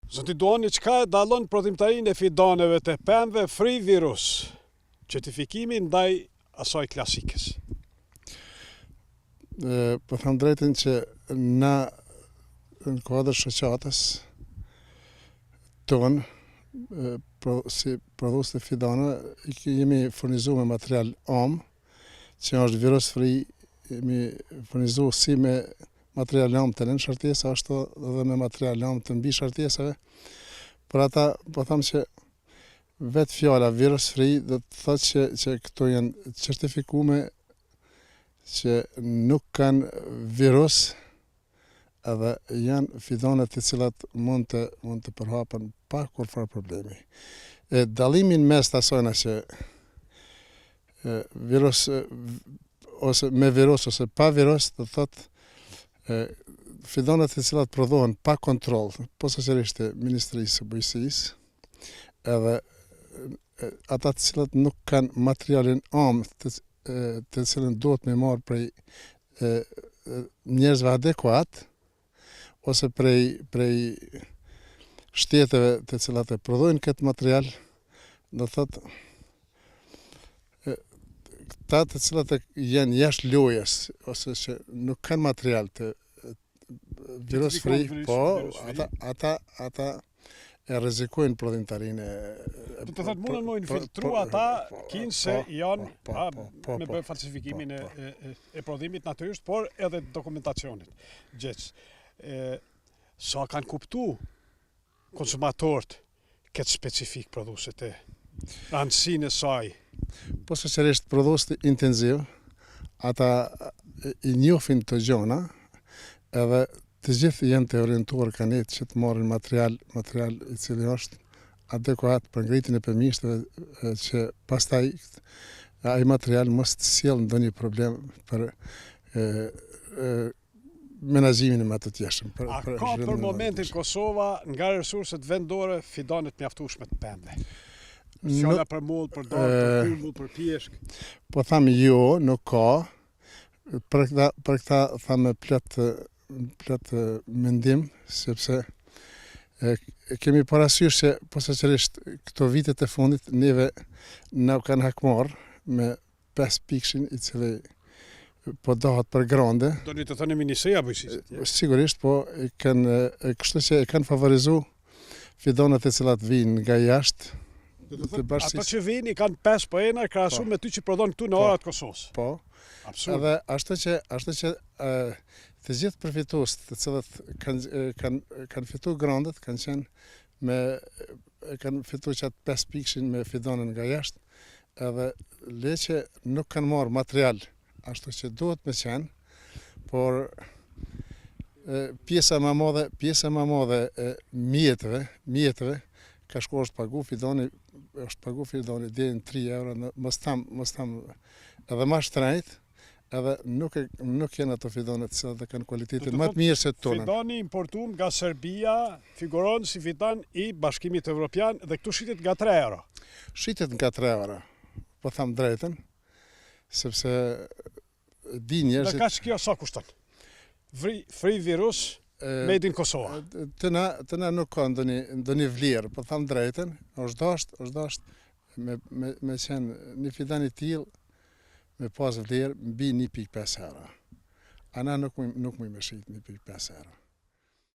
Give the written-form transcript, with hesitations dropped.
Zoti Doni, çka e dallon prodhimtarinë e fidaneve të pemëve free virus? Certifikimi ndaj asaj klasikës. Po them drejtën që na në kuadër shoqatës tonë, si prodhues të fidane, jemi furnizuar me material am, që është virus free, jemi furnizuar si me material am të nën shartesa, ashtu edhe me material am të mbi shartesave. Për ata, po them që vetë fjala virus free do të thotë që këto janë certifikuar që nuk kanë virus, edhe janë fidane të cilat mund të përhapen pa kurrë problemi. Dallimin mes të asajna që virus ose me virus ose pa virus, do thotë fidanet të cilat prodhohen pa kontroll, posaçërisht e Ministrisë së Bujqësisë, edhe ata të cilat nuk kanë materialin am të cilën duhet me marrë prej njerëzve adekuat, ose prej shteteve të cilat e prodhojnë këtë material, do thotë këta të cilat janë jashtë lojës, ose që nuk kanë material të virus free, po ata e rrezikojnë prodhimtarinë. Do të thotë mundën më infiltru ata kinë se janë me bërë falsifikimin e prodhimit natyrisht, por edhe dokumentacionit. Gjec. Sa kanë kuptu konsumatorët këtë specifik prodhuesit e rëndësinë e saj? Posaçërisht prodhuesit intenziv, ata i njohin të gjona, edhe të gjithë janë të orientuar kanë që të marrin material i cili është adekuat për ngritjen e pemishtrave, që pastaj ai material mos të sjellë ndonjë problem për menaxhimin e të tjeshëm. A ka për momentin Kosova nga resurset vendore fidanet mjaftueshme të pemëve? Fjala për moll, për dorë, për ymbull, për pjeshk? Po tham jo, nuk ka. Për këta thamë plot mendim, sepse kemi parasysh që posaçërisht këto vitet e fundit neve na kanë hakmar me 5 pikshin i cili po dohet për grande. Doni të thoni Ministria e Bujqësisë? Sigurisht, po kështu që e kanë favorizuar fidanat e cilat vijnë nga jashtë. Ato që vijnë i kanë 5 po ena krahasuar me ty që prodhon këtu në orat Kosovës. Po. Absurd. Edhe ashtu që të gjithë përfituesit të cilët kanë fituar grandet, kanë fituar çat 5 pikshin me fidanën nga jashtë, edhe le që nuk kanë marrë material ashtu që duhet me qenë, por pjesa më e madhe e mjetëve ka shkuar është pagu fidani deri në 3 euro, mos tam edhe më shtrejt, edhe nuk janë ato fidanet që kanë kualitetin më të mirë se tonë. Fidani importuar nga Serbia figuron si fidan i Bashkimit Evropian dhe këtu shitet nga 3 euro. Shitet nga 3 euro, po tham drejtën, sepse di njerëzit. Dhe kaq kjo sa kushton? Free virus made in Kosova. Të na nuk ka ndonjë vlerë, po tham drejtën, është dashur me qenë një fidan i tillë me pas vlerë mbi 1.5 euro. Ana nuk mund me shit 1.5 euro.